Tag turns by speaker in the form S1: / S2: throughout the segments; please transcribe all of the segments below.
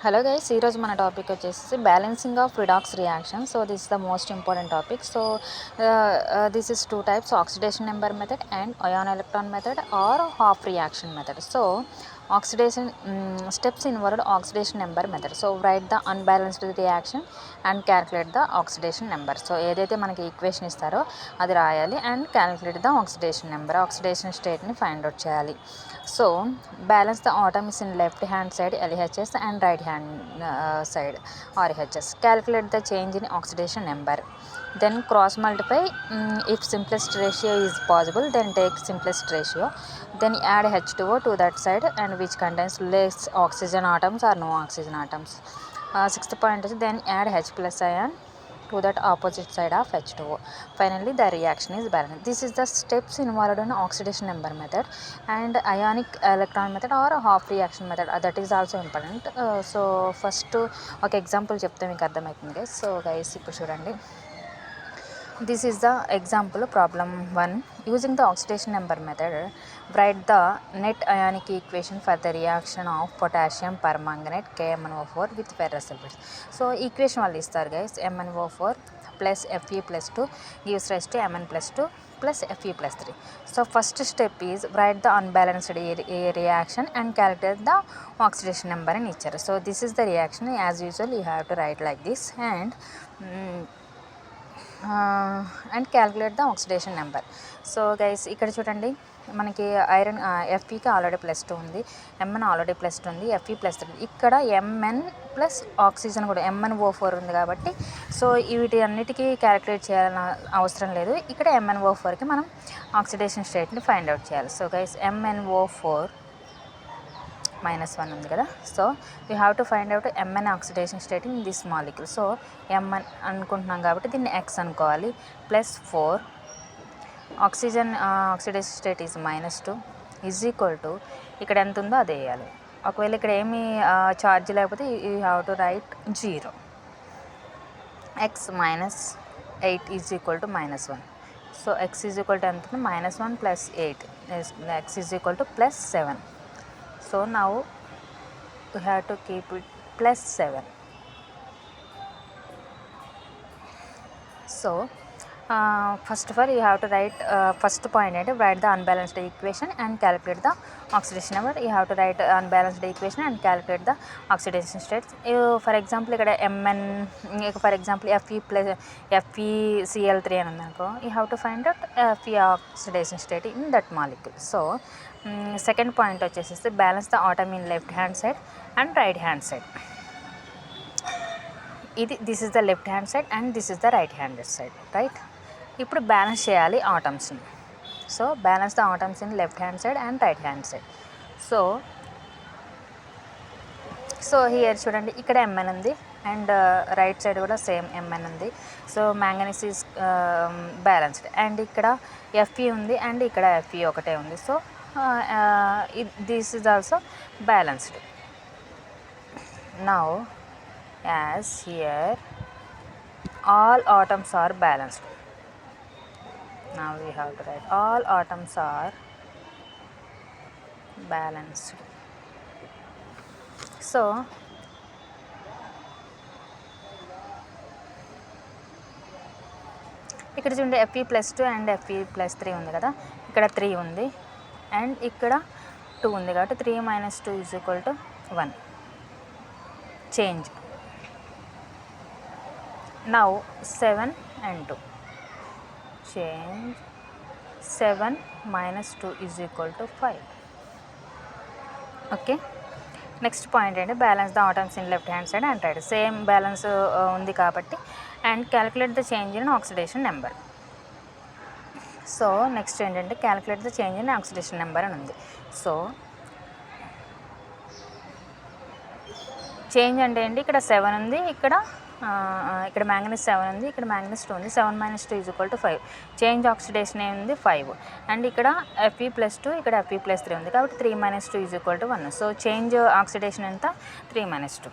S1: Hello guys, ఈరోజు మన topic వచ్చేసి balancing of redox reaction. So this is the most important topic. So this is two types, oxidation number method and ion electron method or half reaction method. So oxidation steps involved oxidation number method. So write the unbalanced reaction and calculate the oxidation number. So ఏదైతే మనకి equation ఇస్తారో అది రాయాలి and calculate the oxidation number, oxidation స్టేట్ని find out చేయాలి. So balance the atoms in left hand side LHS and right hand side RHS. Calculate the change in oxidation number. Then cross multiply. If simplest ratio is possible, then take simplest ratio. Then add H2O to that side and which contains less oxygen atoms or no oxygen atoms. Sixth point is then add H plus ion to that opposite side of H2O. Finally the reaction is balanced. This is the steps involved in oxidation number method and ionic electron method or half reaction method. That is also important. So first ఒక example చెప్తే మీకు అర్థమవుతుంది guys. So guys ఇప్పుడు చూడండి, this is the example problem 1. Using the oxidation number method, write the net ionic equation for the reaction of potassium permanganate KMnO4 with ferrous sulfates. So equation వాళ్ళు ఇస్తారు guys. MnO4 plus Fe plus 2 gives rise to Mn plus 2 plus Fe plus 3. So first step is write the unbalanced reaction and calculate the oxidation number in ఇచ్చారు. So this is the reaction. As usual you have to write like this and calculate the oxidation number. So guys ఇక్కడ చూడండి, మనకి iron ఎఫ్ఈకి already +2 ఉంది, MN already +2 ఉంది, FE +3. ఇక్కడ MN plus oxygen కూడా MnO4 ఉంది కాబట్టి సో వీటి అన్నిటికీ క్యాలిక్యులేట్ చేయాలని అవసరం లేదు. ఇక్కడ MnO4కి మనం ఆక్సిడేషన్ స్టేట్ని ఫైండ్ అవుట్ చేయాలి. సో గైస్ MnO4 -1 ఉంది కదా. So you have to find out MN oxidation state in this molecule. So MN అనుకుంటున్నాం కాబట్టి దీన్ని ఎక్స్ అనుకోవాలి. +4 oxygen oxidation state is -2 is equal to ఇక్కడ ఎంత ఉందో అదే వేయాలి. ఒకవేళ ఇక్కడ ఏమీ ఛార్జ్ లేకపోతే you have to right 0. x -8 is equal to -1. So x is equal to ఎంత? -1 + 8. x is equal to +7. So now we have to keep it +7. So first of all you have to write first point and write the unbalanced equation and calculate the oxidation number. You have to write unbalanced equation and calculate the oxidation states. For example ఇక్కడ Mn, for example FeCl3 అని ఉందనుకో, you have to find out Fe oxidation state in that molecule. So second point వచ్చేసి balance the atom in left hand side and right hand side. This is the left hand side and this is the right hand side, right? ఇప్పుడు balance చేయాలి ఆటమ్స్ని. So balance the atoms in left hand side and right hand side. So here చూడండి, ఇక్కడ M N and right side కూడా same M N. So manganese is balanced and ఇక్కడ F ఉంది and ఇక్కడ FE ఒకటే ఉంది. So this is also balanced. Now as here all atoms are balanced. Now we have to write all atoms are balanced. So ఇక్కడ చూడండి Fe +2 and Fe +3 ఉంది కదా, ఇక్కడ 3 ఉంది అండ్ ఇక్కడ 2 ఉంది కాబట్టి 3 - 2 = 1. Change now 7 and 2 change 7 - 2 = 5. Okay, next point ఏంటి, balance the atoms in left hand side and right. Same balance ఉంది కాబట్టి and calculate the change in oxidation number. So next ఏంటంటే calculate the change in oxidation number అని ఉంది. So change అంటే ఏంటి, ఇక్కడ 7 ఉంది, ఇక్కడ మ్యాంగనీస్ 7 ఉంది, ఇక్కడ మ్యాంగనీస్ 2 ఉంది. 7 - 2 = 5. చేంజ్ ఆక్సిడేషన్ ఏముంది 5 అండ్ ఇక్కడ Fe +2 ఇక్కడ Fe +3 ఉంది కాబట్టి 3 - 2 = 1. సో చేంజ్ ఆక్సిడేషన్ ఎంత, 3 - 2.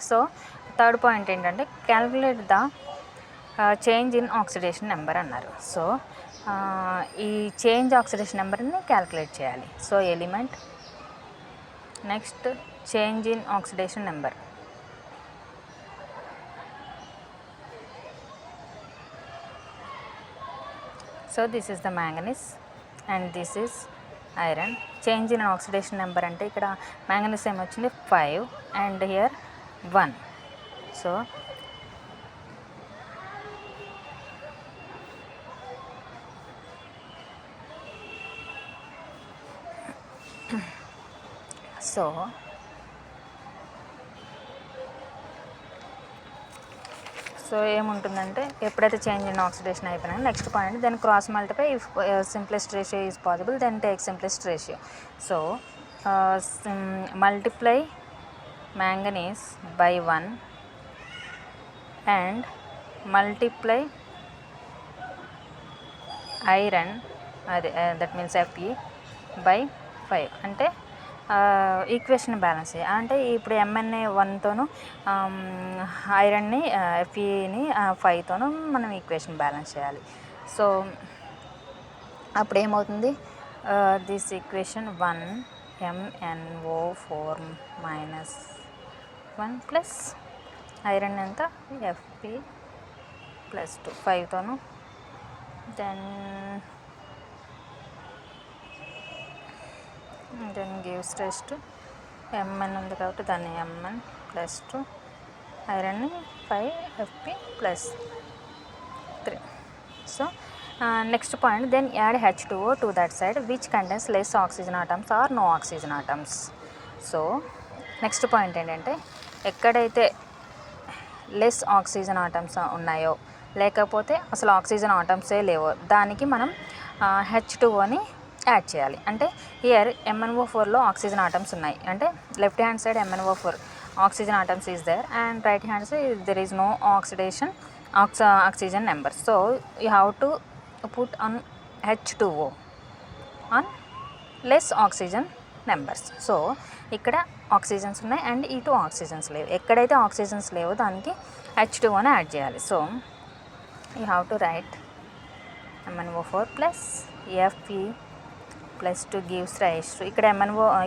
S1: సో థర్డ్ పాయింట్ ఏంటంటే calculate the change in oxidation number అన్నారు. సో ఈ చేంజ్ ఆక్సిడేషన్ నెంబర్ని క్యాలిక్యులేట్ చేయాలి. So element next change in oxidation number. So this is the manganese and this is iron. Change in oxidation number అంటే ఇక్కడ manganese ఏమొచ్చింది 5 and here 1. So so ఏముంటుందంటే ఎప్పుడైతే change in oxidation అయిపోయినా next point then cross multiply if simplest ratio is possible then take simplest ratio. So multiply manganese by 1 and multiply iron అదే that means Fe by 5 అంటే equation balance అంటే ఇప్పుడు MNA 1తోను ఐరన్ని Feని 5తోను మనం equation balance చేయాలి. So అప్పుడు ఏమవుతుంది, this equation 1 MnO4 - 1 plus iron ఎంత Fe plus 2 5తోను then gives rise to Mn ఉంది కాబట్టి దాన్ని Mn plus 2 iron 5 Fe plus 3. So next point then add H2O to that side which contains less oxygen atoms or no oxygen atoms. So next point ఏంటంటే ఎక్కడైతే less oxygen atoms ఉన్నాయో లేకపోతే అసలు oxygen ఆటమ్సే లేవో దానికి మనం H2Oని యాడ్ చేయాలి. అంటే హియర్ MnO4లో ఆక్సిజన్ ఆటమ్స్ ఉన్నాయి అంటే left hand side MnO4 oxygen atoms is there and right hand side there is no oxygen number. So you have to put on H2O on less oxygen numbers. So ఇక్కడ oxygens ఉన్నాయి and ఇటు oxygens లేవు. ఎక్కడైతే oxygens లేవో దానికి H2Oని add చేయాలి. So you have to write MnO4 plus Fe plus 2 gives rise to ఇక్కడ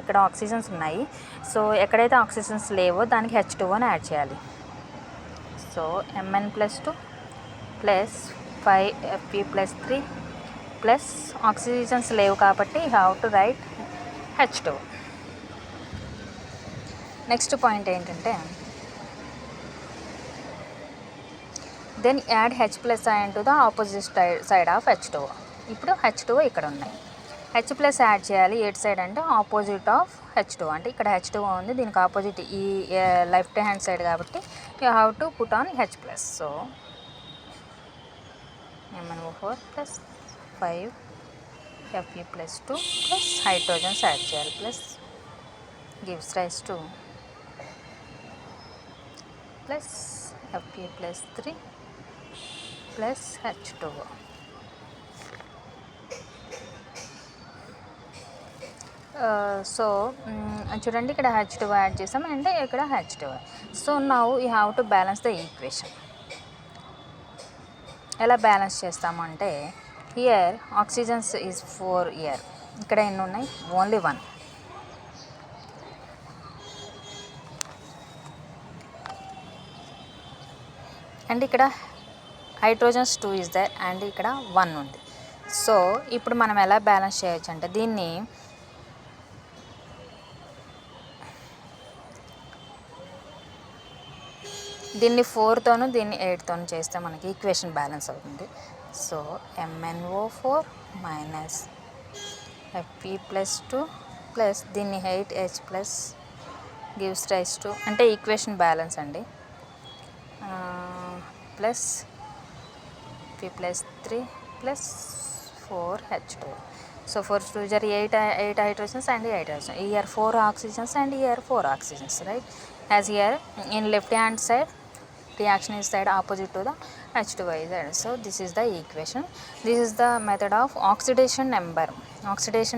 S1: ఇక్కడ ఆక్సిజన్స్ ఉన్నాయి. సో ఎక్కడైతే ఆక్సిజన్స్ లేవో దానికి H2Oని యాడ్ చేయాలి. So Mn plus 2 plus 5 Fe plus 3 plus oxygens లేవు కాబట్టి you have to write H2O. Next point ఏంటంటే then add H plus I to the opposite side of H2O. ఇప్పుడు H2O ఇక్కడ ఉన్నాయి. H ప్లస్ యాడ్ చేయాలి eight side అంటే opposite of H2O అంటే ఇక్కడ H2O ఉంది దీనికి ఆపోజిట్ ఈ లెఫ్ట్ హ్యాండ్ సైడ్ కాబట్టి you have to put on H plus. So MnO4 plus 5 Fe plus 2 plus hydrogens add చేయాలి plus gives rise to plus Fe plus 3 plus H2O. So చూడండి ఇక్కడ H2O add చేసాం అంటే ఇక్కడ H2O. So now you have to balance the equation. ఎలా balance చేస్తాము అంటే here oxygens is 4 year ఇక్కడ ఎన్ని ఉన్నాయి ఓన్లీ 1. అండ్ ఇక్కడ హైడ్రోజన్స్ 2 ఇస్ దర్ అండ్ ఇక్కడ 1 ఉంది. సో ఇప్పుడు మనం ఎలా బ్యాలెన్స్ చేయొచ్చు అంటే దీన్ని దీన్ని 4తోను దీన్ని 8తోను చేస్తే మనకి ఈక్వేషన్ బ్యాలెన్స్ అవుతుంది. So MnO4 minus Fe plus 2 plus దీన్ని 8H plus gives rise to అంటే ఈక్వేషన్ బ్యాలెన్స్ అండి plus Fe plus 3 plus 4H2. So 4 2 జర్ 8 hydrogens and 8 hydrogens. Here 4 oxygens and here 4 oxygens, right? As here in left hand side reaction is side opposite to the H2O is there. So this is the equation. This is the method of oxidation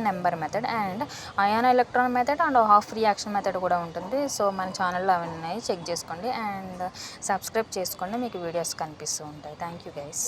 S1: number method and ion electron method and half reaction method కూడా ఉంటుంది. So మన ఛానల్లో అవన్నీ check చేసుకోండి and subscribe చేసుకోండి, మీకు videos కనిపిస్తూ ఉంటాయి. Thank you guys.